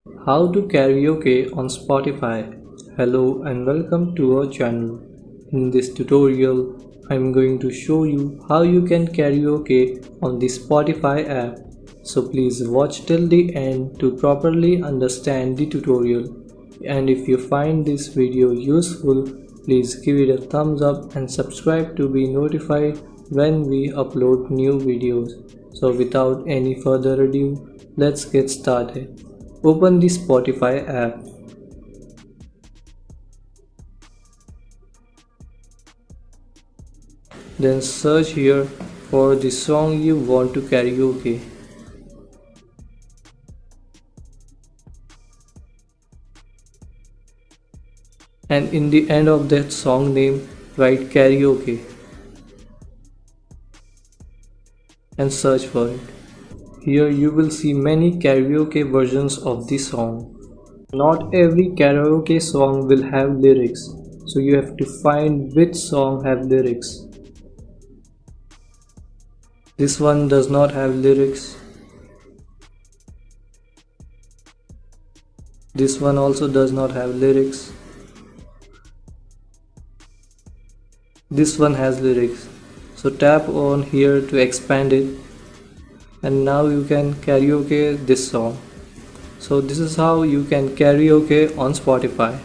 How to karaoke on Spotify. Hello and welcome to our channel. In this tutorial, I'm going to show you how you can karaoke on the Spotify app. So please watch till the end to properly understand the tutorial. And if you find this video useful, please give it a thumbs up and subscribe to be notified when we upload new videos. So without any further ado, let's get started. Open the Spotify app. Then search here for the song you want to karaoke. And in the end of that song name, write karaoke and search for it. Here you will see many karaoke versions of the song. Not every karaoke song will have lyrics, so you have to find which song have lyrics. This one does not have lyrics. This one also does not have lyrics. This one has lyrics. So tap on here to expand it. And now you can karaoke this song. So this is how you can karaoke on Spotify.